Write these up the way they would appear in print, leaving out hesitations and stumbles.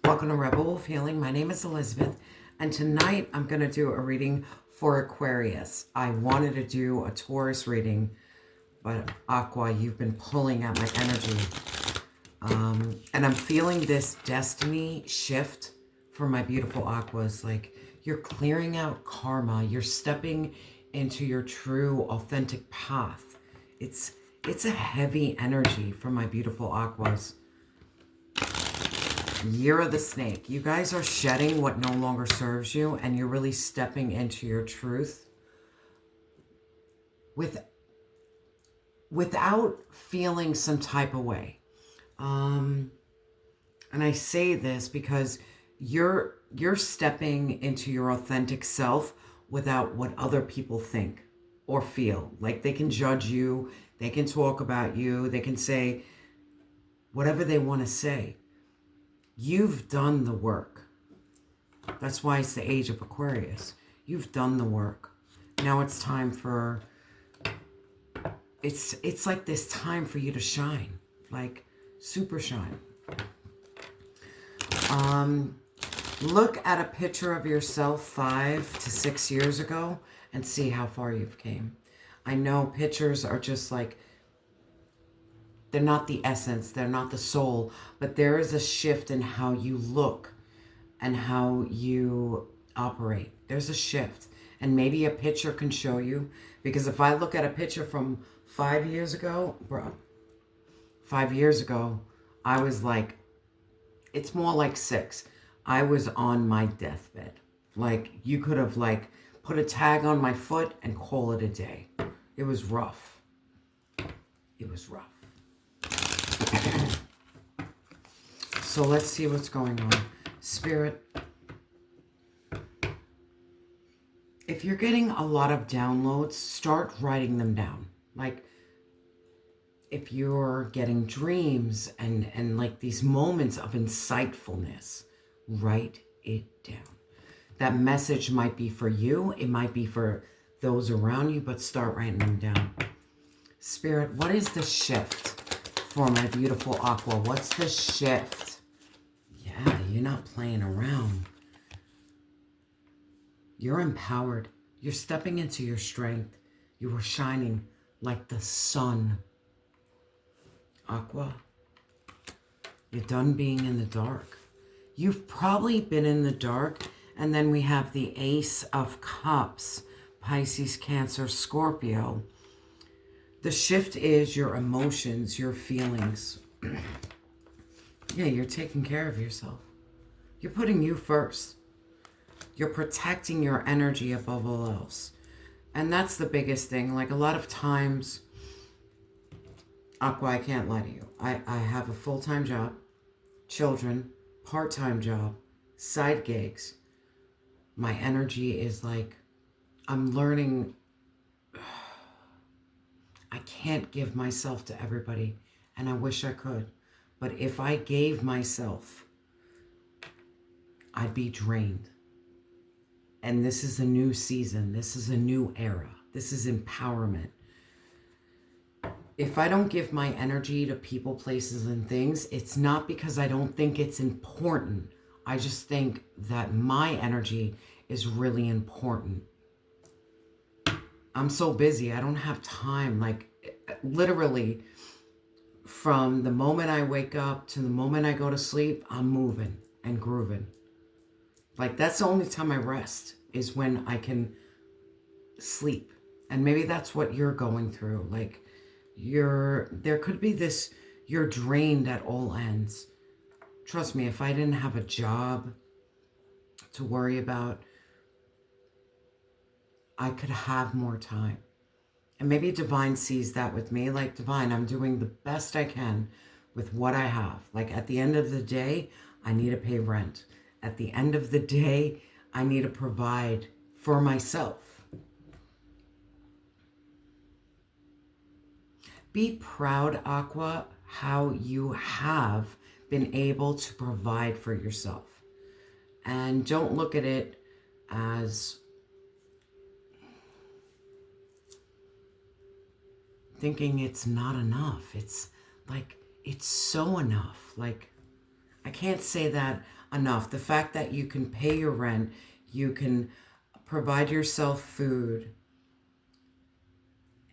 Welcome to Rebel Wolf Healing. My name is Elizabeth, and tonight I'm going to do a reading for Aquarius. I wanted to do a Taurus reading, but Aqua, you've been pulling at my energy. And I'm feeling this destiny shift for my beautiful Aquas. Like, you're clearing out karma. You're stepping into your true, authentic path. It's a heavy energy for my beautiful Aquas. Year of the Snake. You guys are shedding what no longer serves you, and you're really stepping into your truth without feeling some type of way. And I say this because you're stepping into your authentic self without what other people think or feel. Like, they can judge you, they can talk about you, they can say whatever they want to say. You've done the work. That's why it's the age of Aquarius. You've done the work. Now it's time for, it's like this time for you to shine, like super shine. Look at a picture of yourself 5 to 6 years ago and see how far you've came. I know pictures are just like, they're not the essence, they're not the soul, but there is a shift in how you look and how you operate. There's a shift. And maybe a picture can show you, because if I look at a picture from 5 years ago, bro, 5 years ago, I was like, it's more like 6. I was on my deathbed. Like, you could have like put a tag on my foot and call it a day. It was rough. It was rough. So let's see what's going on. Spirit, if you're getting a lot of downloads, start writing them down. Like, if you're getting dreams and like these moments of insightfulness, write it down. That message might be for you. It might be for those around you, but start writing them down. Spirit, what is the shift for my beautiful Aqua? What's the shift? Yeah, you're not playing around. You're empowered. You're stepping into your strength. You are shining like the sun. Aqua, you're done being in the dark. You've probably been in the dark, and then we have the Ace of Cups, Pisces, Cancer, Scorpio. The shift is your emotions, your feelings. Yeah, you're taking care of yourself. You're putting you first. You're protecting your energy above all else. And that's the biggest thing. Like, a lot of times, Aqua, I can't lie to you. I have a full-time job, children, part-time job, side gigs. My energy is like, I'm learning. I can't give myself to everybody, and I wish I could. But if I gave myself, I'd be drained. And this is a new season. This is a new era. This is empowerment. If I don't give my energy to people, places, and things, it's not because I don't think it's important. I just think that my energy is really important. I'm so busy. I don't have time. Like, literally, from the moment I wake up to the moment I go to sleep, I'm moving and grooving. Like, that's the only time I rest, is when I can sleep. And maybe that's what you're going through. Like, there could be this, you're drained at all ends. Trust me, if I didn't have a job to worry about, I could have more time. And maybe Divine sees that with me. Like, Divine, I'm doing the best I can with what I have. Like, at the end of the day, I need to pay rent. At the end of the day, I need to provide for myself. Be proud, Aqua, how you have been able to provide for yourself. And don't look at it as thinking it's not enough. It's like, it's so enough. Like, I can't say that enough. The fact that you can pay your rent, you can provide yourself food,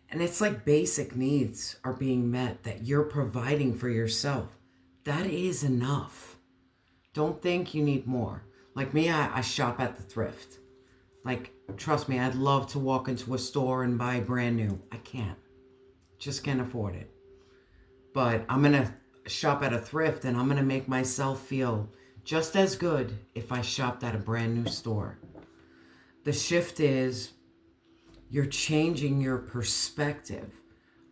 and it's like basic needs are being met that you're providing for yourself. That is enough. Don't think you need more. Like me, I shop at the thrift. Like, trust me, I'd love to walk into a store and buy brand new. I can't. Just can't afford it. But I'm going to shop at a thrift and I'm going to make myself feel just as good if I shopped at a brand new store. The shift is you're changing your perspective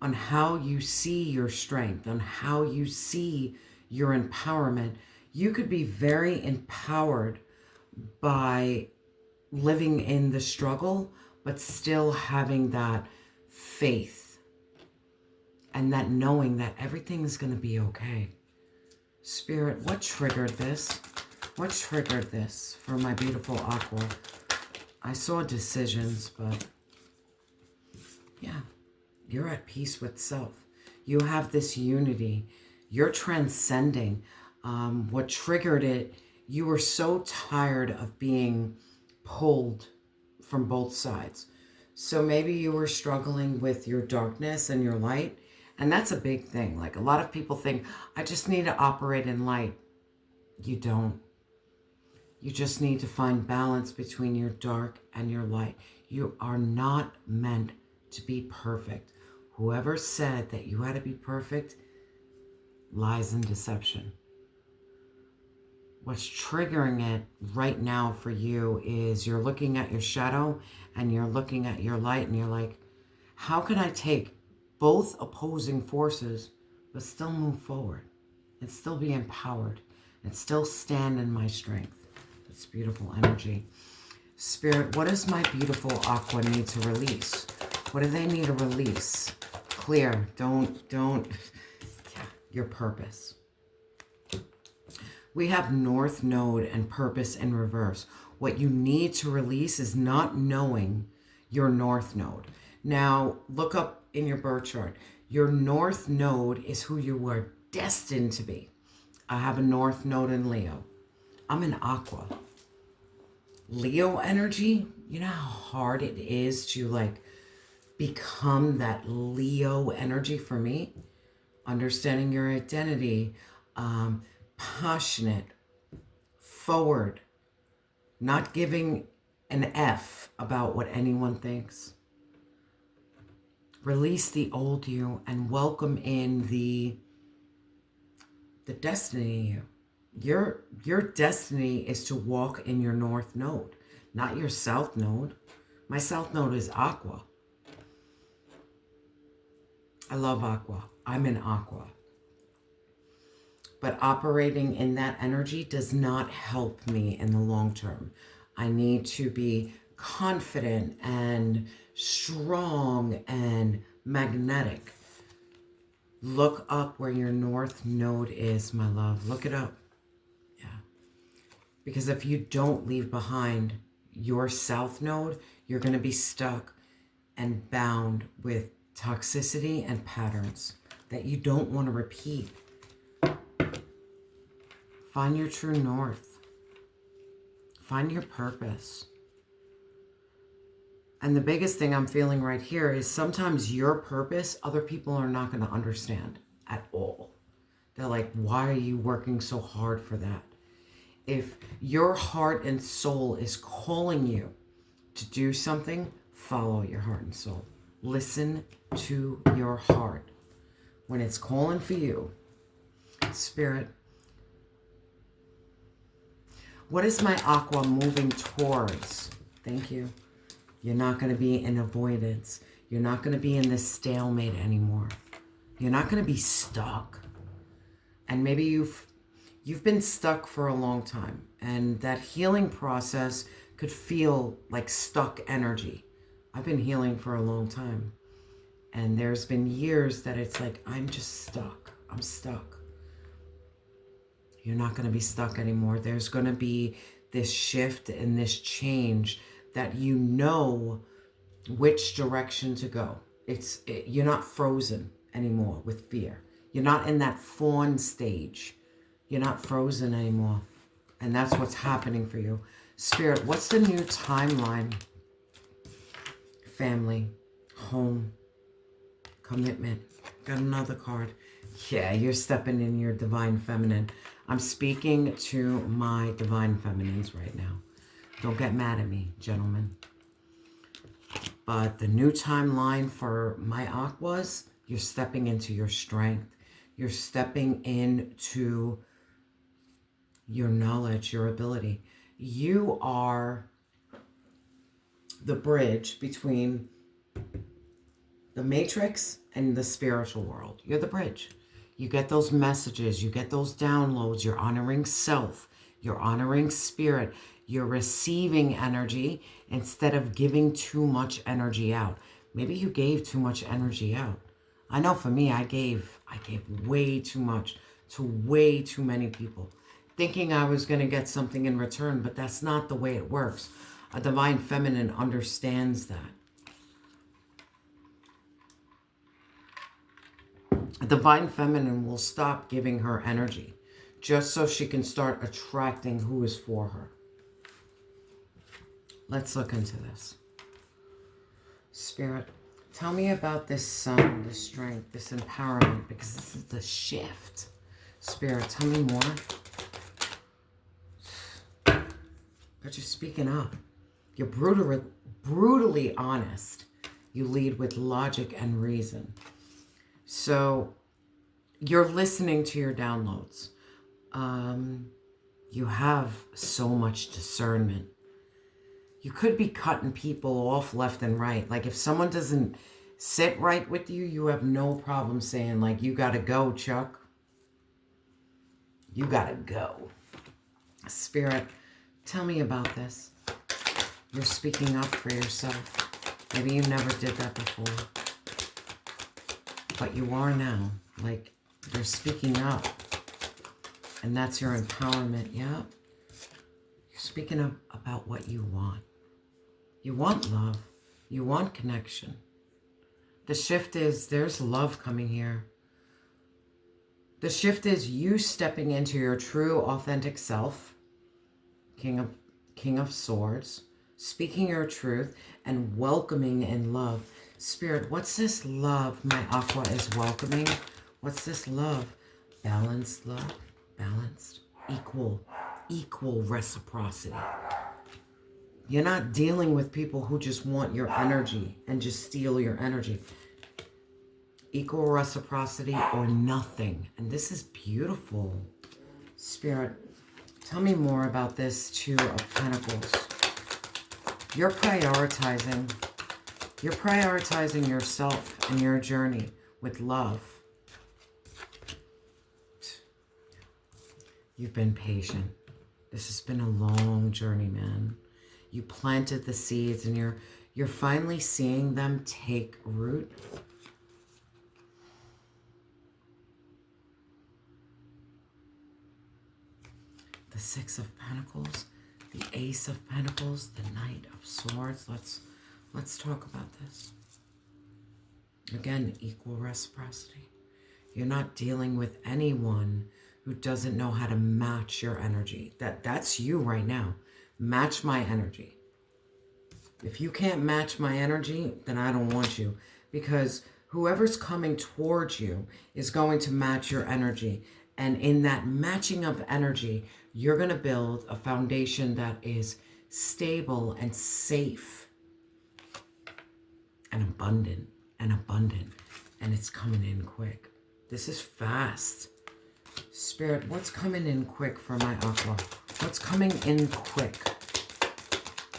on how you see your strength, on how you see your empowerment. You could be very empowered by living in the struggle, but still having that faith and that knowing that everything is going to be okay. Spirit, what triggered this? What triggered this for my beautiful Aqua? I saw decisions, but yeah, you're at peace with self. You have this unity. You're transcending. What triggered it, you were so tired of being pulled from both sides. So maybe you were struggling with your darkness and your light. And that's a big thing. Like a lot of people think, I just need to operate in light. You don't. You just need to find balance between your dark and your light. You are not meant to be perfect. Whoever said that you had to be perfect, lies and deception. What's triggering it right now for you is you're looking at your shadow and you're looking at your light and you're like, how can I take both opposing forces but still move forward and still be empowered and still stand in my strength? That's beautiful energy. Spirit, what does my beautiful Aqua need to release? What do they need to release? Clear. Don't, yeah, your purpose. We have North Node and purpose in reverse. What you need to release is not knowing your North Node. Now, look up in your birth chart. Your North Node is who you were destined to be. I have a North Node in Leo. I'm an Aqua. Leo energy, you know how hard it is to like become that Leo energy for me? Understanding your identity, passionate, forward, not giving an F about what anyone thinks. Release the old you and welcome in the destiny you. Your destiny is to walk in your North Node, not your South Node. My South Node is Aqua. I love Aqua. I'm an Aqua. But operating in that energy does not help me in the long term. I need to be confident and strong and magnetic. Look up where your North Node is, my love. Look it up. Yeah. Because if you don't leave behind your South Node, you're going to be stuck and bound with toxicity and patterns that you don't want to repeat. Find your true north. Find your purpose. And the biggest thing I'm feeling right here is sometimes your purpose, other people are not going to understand at all. They're like, why are you working so hard for that? If your heart and soul is calling you to do something, follow your heart and soul. Listen to your heart. When it's calling for you, Spirit, what is my Aqua moving towards? Thank you. You're not going to be in avoidance. You're not going to be in this stalemate anymore. You're not going to be stuck. And maybe you've been stuck for a long time. And that healing process could feel like stuck energy. I've been healing for a long time. And there's been years that it's like, I'm just stuck. I'm stuck. You're not going to be stuck anymore. There's going to be this shift and this change that you know which direction to go. You're not frozen anymore with fear. You're not in that fawn stage. You're not frozen anymore. And that's what's happening for you. Spirit, what's the new timeline? Family, home, commitment. Got another card. Yeah, you're stepping in your divine feminine. I'm speaking to my divine feminines right now. Don't get mad at me, gentlemen. But the new timeline for my Aquas, you're stepping into your strength. You're stepping into your knowledge, your ability. You are the bridge between the matrix and the spiritual world. You're the bridge. You get those messages, you get those downloads, you're honoring self, you're honoring spirit, you're receiving energy instead of giving too much energy out. Maybe you gave too much energy out. I know for me, I gave way too much to way too many people, thinking I was going to get something in return, but that's not the way it works. A divine feminine understands that. A divine feminine will stop giving her energy just so she can start attracting who is for her. Let's look into this. Spirit, tell me about this sun, this strength, this empowerment, because this is the shift. Spirit, tell me more. But you're speaking up. You're brutally honest. You lead with logic and reason. So you're listening to your downloads. You have so much discernment. You could be cutting people off left and right. Like if someone doesn't sit right with you, you have no problem saying like, you gotta go, Chuck. You gotta go. Spirit, tell me about this. You're speaking up for yourself. Maybe you never did that before. But you are now. Like, you're speaking up. And that's your empowerment, yeah? You're speaking up about what you want. You want love. You want connection. The shift is, there's love coming here. The shift is you stepping into your true, authentic self. King of Swords. Speaking your truth and welcoming in love. Spirit, what's this love my Aqua is welcoming? What's this love? Balanced love. Balanced. Equal reciprocity. You're not dealing with people who just want your energy and just steal your energy. Equal reciprocity or nothing. And this is beautiful. Spirit, tell me more about this Two of Pentacles. You're prioritizing yourself and your journey with love. You've been patient. This has been a long journey, man. You planted the seeds and you're finally seeing them take root. The Six of Pentacles, the Ace of Pentacles, the Knight of Swords. Let's talk about this. Again, equal reciprocity. You're not dealing with anyone who doesn't know how to match your energy. That's you right now. Match my energy. If you can't match my energy, then I don't want you. Because whoever's coming towards you is going to match your energy. And in that matching of energy, you're going to build a foundation that is stable and safe and abundant. And it's coming in quick. This is fast. Spirit, what's coming in quick for my Aqua? What's coming in quick?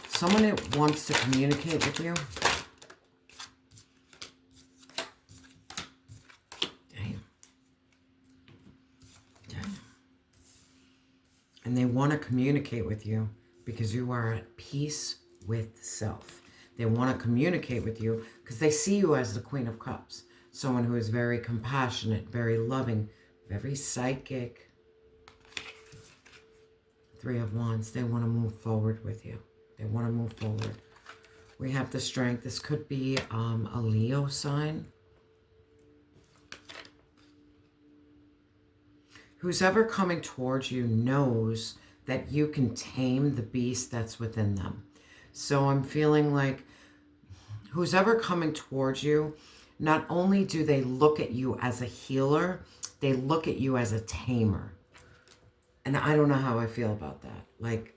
Someone that wants to communicate with you. Damn. And they want to communicate with you because you are at peace with self. They want to communicate with you because they see you as the Queen of Cups. Someone who is very compassionate, very loving, very psychic. Three of Wands. They want to move forward with you. They want to move forward. We have the Strength. This could be a Leo sign. Who's ever coming towards you knows that you can tame the beast that's within them. So I'm feeling like who's ever coming towards you, not only do they look at you as a healer, they look at you as a tamer. And I don't know how I feel about that. Like,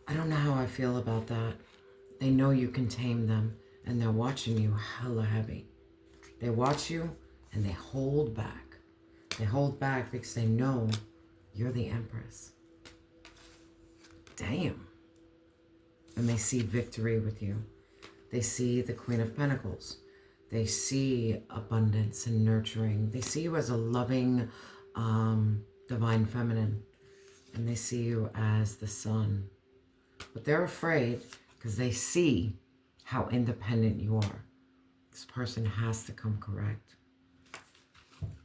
I don't know how I feel about that. They know you can tame them, and they're watching you hella heavy. They watch you, and they hold back. They hold back because they know you're the Empress. Damn. And they see victory with you. They see the Queen of Pentacles. They see abundance and nurturing. They see you as a loving, divine feminine. And they see you as the sun. But they're afraid because they see how independent you are. This person has to come correct.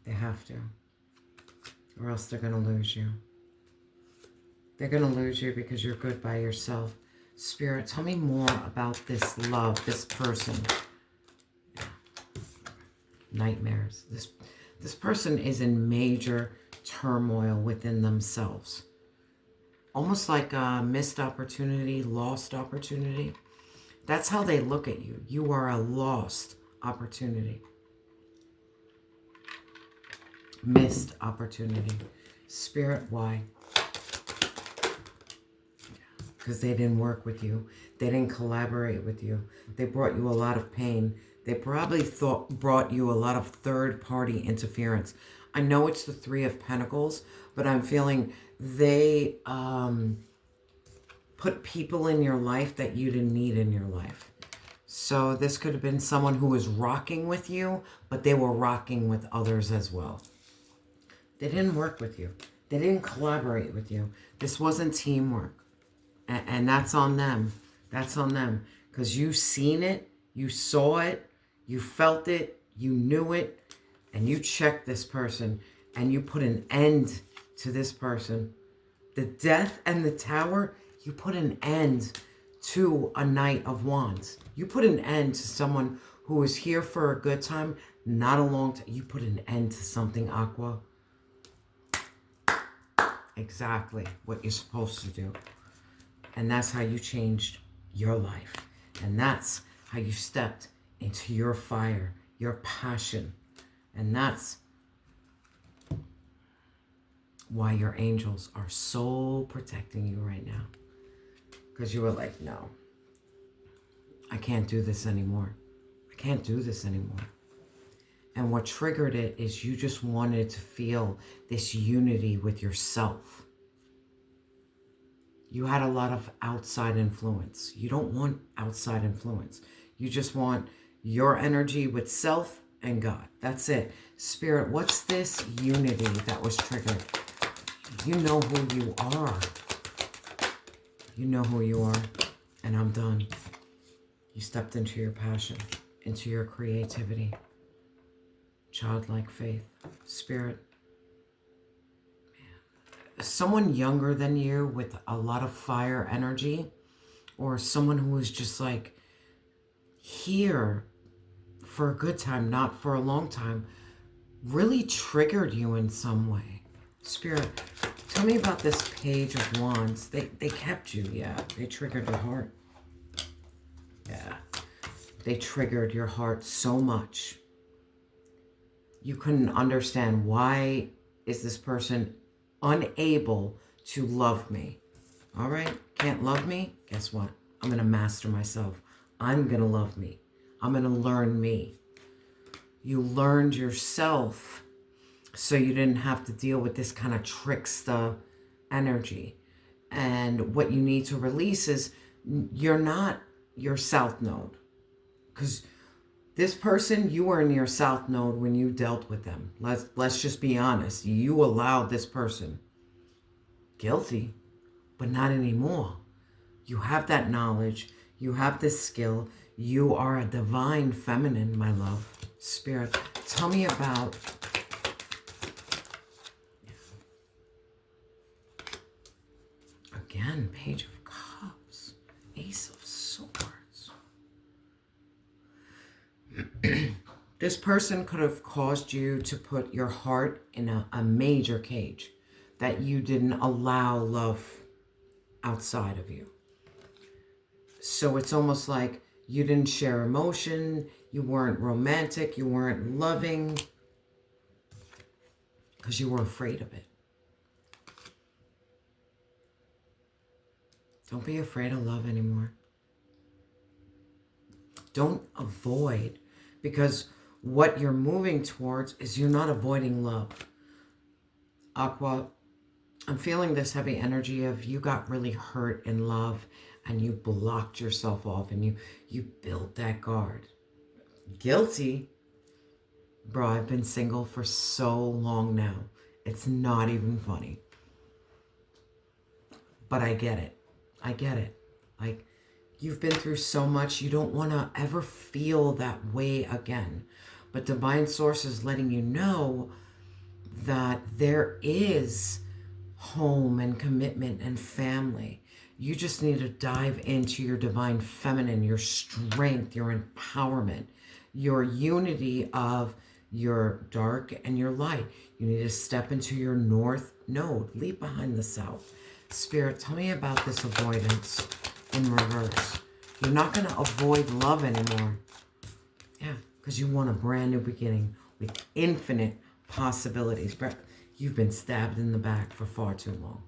They have to. Or else they're going to lose you. They're going to lose you because you're good by yourself. Spirit, tell me more about this love, this person. Nightmares. This person is in major turmoil within themselves. Almost like a missed opportunity, lost opportunity. That's how they look at you. You are a lost opportunity. Missed opportunity. Spirit, why? Because they didn't work with you. They didn't collaborate with you. They brought you a lot of pain. They probably brought you a lot of third-party interference. I know it's the Three of Pentacles, but I'm feeling they put people in your life that you didn't need in your life. So this could have been someone who was rocking with you, but they were rocking with others as well. They didn't work with you. They didn't collaborate with you. This wasn't teamwork. And that's on them. That's on them. Because you seen it, you saw it, you felt it, you knew it, and you checked this person, and you put an end to this person. The Death and the Tower, you put an end to a Knight of Wands. You put an end to someone who was here for a good time, not a long time. You put an end to something, Aqua. Exactly what you're supposed to do. And that's how you changed your life. And that's how you stepped into your fire, your passion. And that's why your angels are so protecting you right now. Because you were like, no, I can't do this anymore. I can't do this anymore. And what triggered it is you just wanted to feel this unity with yourself. You had a lot of outside influence. You don't want outside influence. You just want your energy with self and God. That's it. Spirit, what's this unity that was triggered? You know who you are. You know who you are. And I'm done. You stepped into your passion, into your creativity. Childlike faith. Spirit. Someone younger than you with a lot of fire energy, or someone who is just like here for a good time, not for a long time, really triggered you in some way. Spirit, tell me about this Page of Wands. They kept you, yeah. They triggered your heart. Yeah. They triggered your heart so much. You couldn't understand, why is this person unable to love me? All right, can't love me? Guess what? I'm going to master myself. I'm going to love me. I'm going to learn me. You learned yourself so you didn't have to deal with this kind of trickster energy. And what you need to release is you're not your South Node. Because this person, you were in your South Node when you dealt with them. Let's just be honest. You allowed this person. Guilty, but not anymore. You have that knowledge. You have this skill. You are a divine feminine, my love. Spirit, tell me about... Again, Page of Cups. Ace of Swords. This person could have caused you to put your heart in a major cage. that you didn't allow love outside of you. So it's almost like you didn't share emotion, you weren't romantic, you weren't loving, because you were afraid of it. Don't be afraid of love anymore. Don't avoid, because what you're moving towards is you're not avoiding love. Aqua, I'm feeling this heavy energy of you got really hurt in love and you blocked yourself off and you built that guard. Guilty. Bro, I've been single for so long now. It's not even funny. But I get it. I get it. Like, you've been through so much, you don't want to ever feel that way again. But Divine Source is letting you know that there is home and commitment and family. You just need to dive into your divine feminine, your strength, your empowerment, your unity of your dark and your light. You need to step into your north node, leave behind the south. Spirit, tell me about this avoidance in reverse. You're not going to avoid love anymore. Yeah, because you want a brand new beginning with infinite possibilities. You've been stabbed in the back for far too long.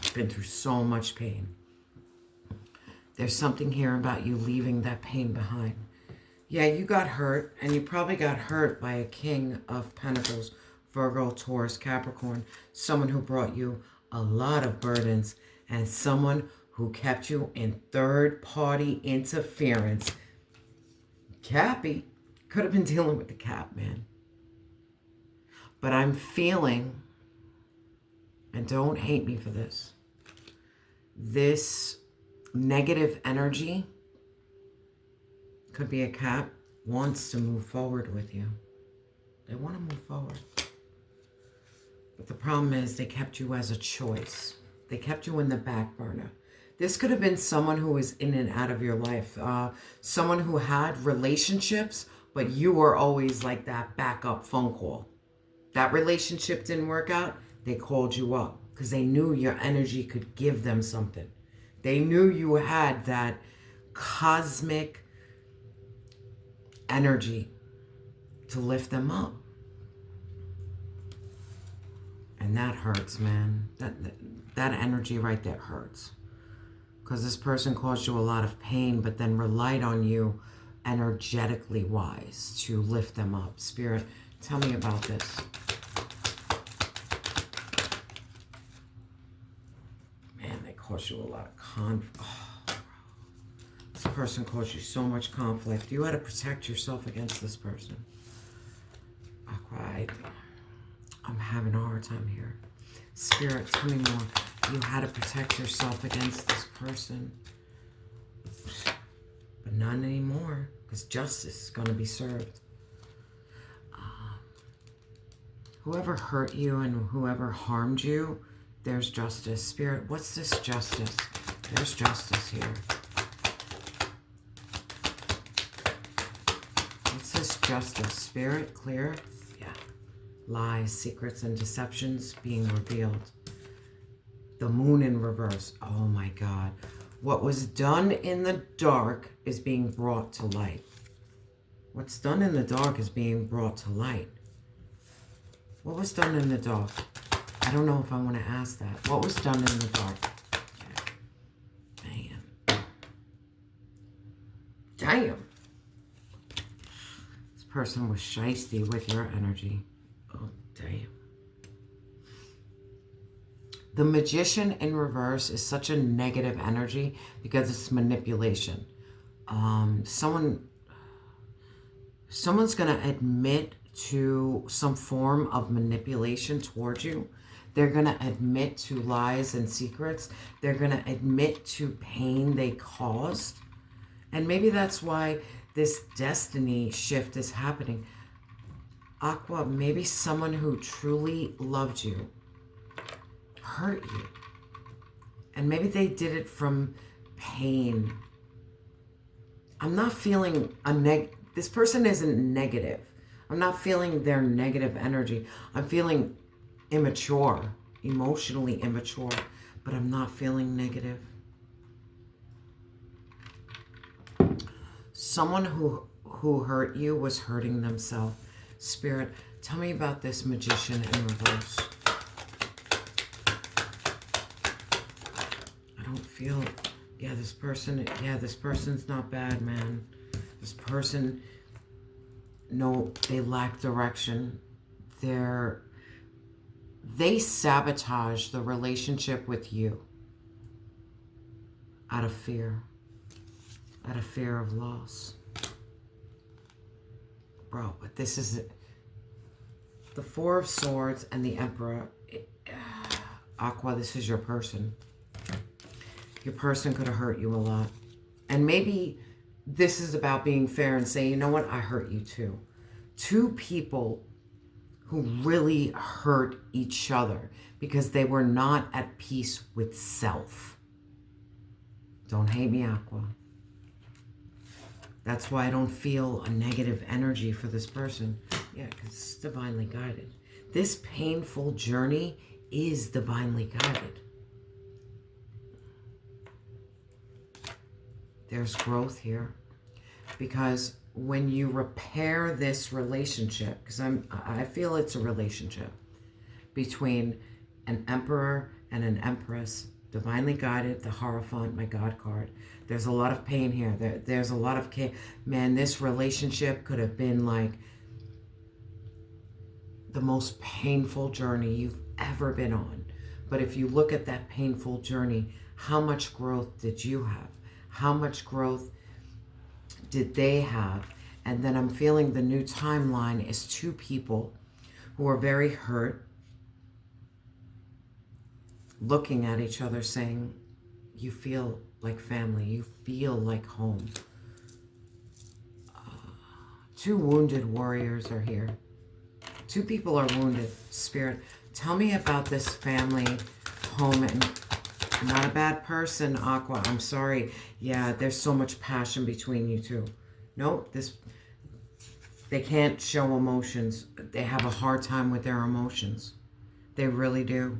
You've been through so much pain. There's something here about you leaving that pain behind. Yeah, you got hurt, and you probably got hurt by a King of Pentacles, Virgo, Taurus, Capricorn, someone who brought you a lot of burdens, and someone who kept you in third-party interference. Cappy could have been dealing with the cap, man. But I'm feeling, and don't hate me for this, this negative energy, could be a cap, wants to move forward with you. They want to move forward. But the problem is they kept you as a choice. They kept you in the back burner. This could have been someone who was in and out of your life. Someone who had relationships, but you were always like that backup phone call. That relationship didn't work out, they called you up because they knew your energy could give them something. They knew you had that cosmic energy to lift them up. And that hurts, man. That energy right there hurts. Because this person caused you a lot of pain, but then relied on you energetically wise to lift them up. Spirit, tell me about this. Man, they caused you a lot of conflict. Oh, this person caused you so much conflict. You had to protect yourself against this person. I'm having a hard time here. Spirit, tell me more. You had to protect yourself against this person. But not anymore, because justice is going to be served. Whoever hurt you and whoever harmed you, there's justice. Spirit, what's this justice? There's justice here. What's this justice? Spirit, clear? Yeah. Lies, secrets, and deceptions being revealed. The moon in reverse. Oh my God. What was done in the dark is being brought to light. What's done in the dark is being brought to light. What was done in the dark? I don't know if I want to ask that. What was done in the dark? Damn. Damn. This person was shiesty with your energy. Oh, damn. The Magician in reverse is such a negative energy because it's manipulation. Someone's going to admit to some form of manipulation towards you. They're going to admit to lies and secrets. They're going to admit to pain they caused. And maybe that's why this destiny shift is happening. Aqua, maybe someone who truly loved you hurt you. And maybe they did it from pain. I'm not feeling this person isn't negative. I'm not feeling their negative energy. I'm feeling immature, emotionally immature, but I'm not feeling negative. Someone who hurt you was hurting themselves. Spirit, tell me about this Magician in reverse. I don't feel, this person's not bad, man. This person, no, they lack direction. They sabotage the relationship with you out of fear of loss. Bro, but this is the Four of Swords and the Emperor. Aqua, this is your person. Your person could have hurt you a lot. And maybe this is about being fair and saying, you know what, I hurt you too. Two people who really hurt each other because they were not at peace with self. Don't hate me, Aqua. That's why I don't feel a negative energy for this person. Yeah, because it's divinely guided. This painful journey is divinely guided. There's growth here. Because when you repair this relationship, because I feel it's a relationship between an emperor and an empress, divinely guided, the Hierophant, my God card. There's a lot of pain here. There's a lot of man, this relationship could have been like the most painful journey you've ever been on. But if you look at that painful journey, how much growth did you have? How much growth did they have? And then I'm feeling the new timeline is two people who are very hurt, looking at each other saying, you feel like family, you feel like home. Two wounded warriors are here. Two people are wounded. Spirit, tell me about this family, home, and not a bad person, Aqua. I'm sorry. Yeah, there's so much passion between you two. No, they can't show emotions. They have a hard time with their emotions. They really do.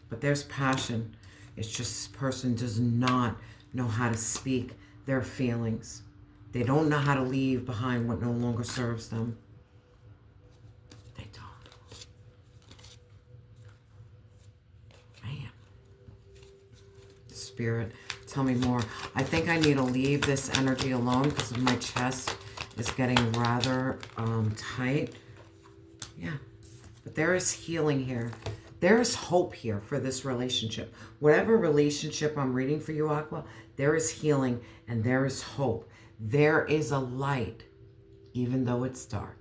But there's passion. It's just this person does not know how to speak their feelings. They don't know how to leave behind what no longer serves them. They don't. Man. Spirit, tell me more. I think I need to leave this energy alone because my chest is getting rather tight. Yeah. But there is healing here. There is hope here for this relationship. Whatever relationship I'm reading for you, Aqua, there is healing and there is hope. There is a light, even though it's dark.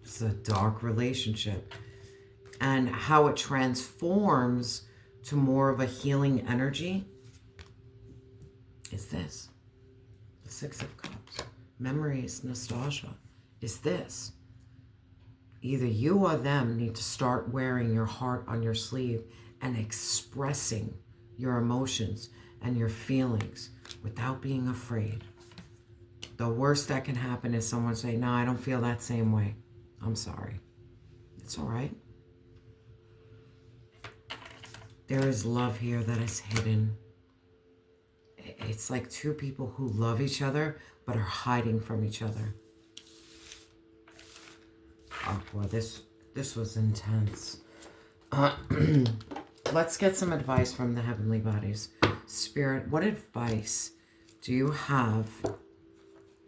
It's a dark relationship. And how it transforms to more of a healing energy is this. The Six of Cups. Memories, nostalgia is this. Either you or them need to start wearing your heart on your sleeve and expressing your emotions and your feelings without being afraid. The worst that can happen is someone say, no, I don't feel that same way. I'm sorry. It's all right. There is love here that is hidden. It's like two people who love each other but are hiding from each other. Aqua, this was intense. Let's get some advice from the heavenly bodies. Spirit, what advice do you have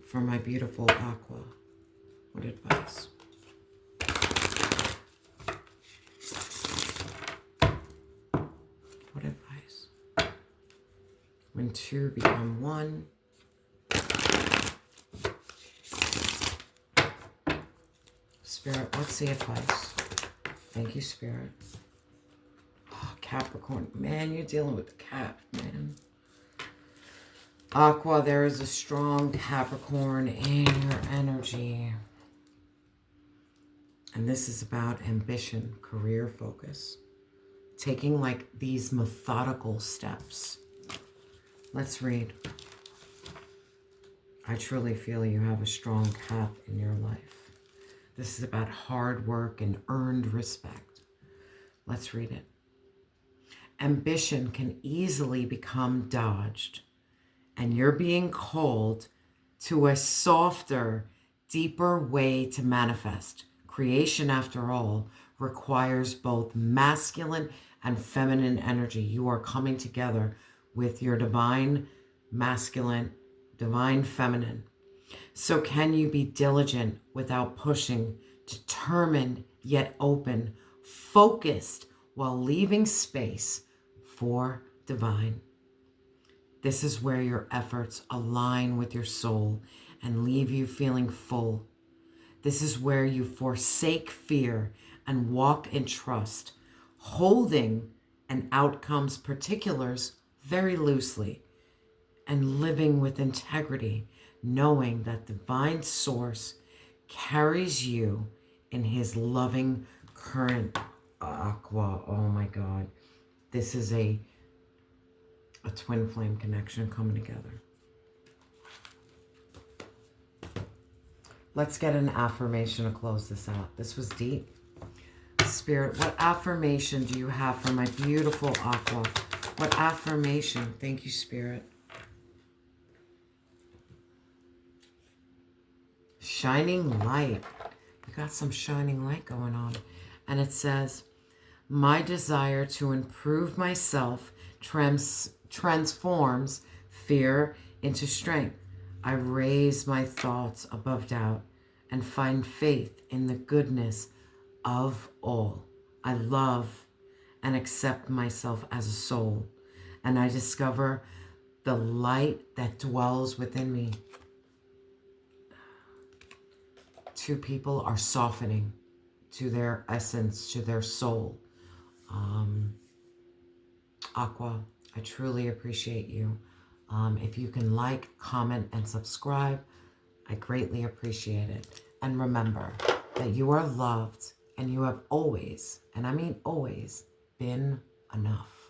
for my beautiful Aqua? What advice? What advice? When two become one. Spirit, what's the advice? Thank you, Spirit. Oh, Capricorn. Man, you're dealing with the Cap, man. Aqua, there is a strong Capricorn in your energy. And this is about ambition, career focus. Taking like these methodical steps. Let's read. I truly feel you have a strong Cap in your life. This is about hard work and earned respect. Let's read it. Ambition can easily become dodged, and you're being called to a softer, deeper way to manifest. Creation, after all, requires both masculine and feminine energy. You are coming together with your divine masculine, divine feminine. So can you be diligent without pushing, determined yet open, focused while leaving space for divine? This is where your efforts align with your soul and leave you feeling full. This is where you forsake fear and walk in trust, holding an outcome's particulars very loosely and living with integrity, knowing that divine source carries you in his loving current. Aqua, oh my God. This is a twin flame connection coming together. Let's get an affirmation to close this out. This was deep. Spirit, what affirmation do you have for my beautiful Aqua? What affirmation? Thank you, Spirit. Shining light. You got some shining light going on. And it says, my desire to improve myself transforms fear into strength. I raise my thoughts above doubt and find faith in the goodness of all. I love and accept myself as a soul, and I discover the light that dwells within me. Two people are softening to their essence, to their soul. Aqua, I truly appreciate you. If you can like, comment, and subscribe, I greatly appreciate it. And remember that you are loved and you have always, and I mean always, been enough.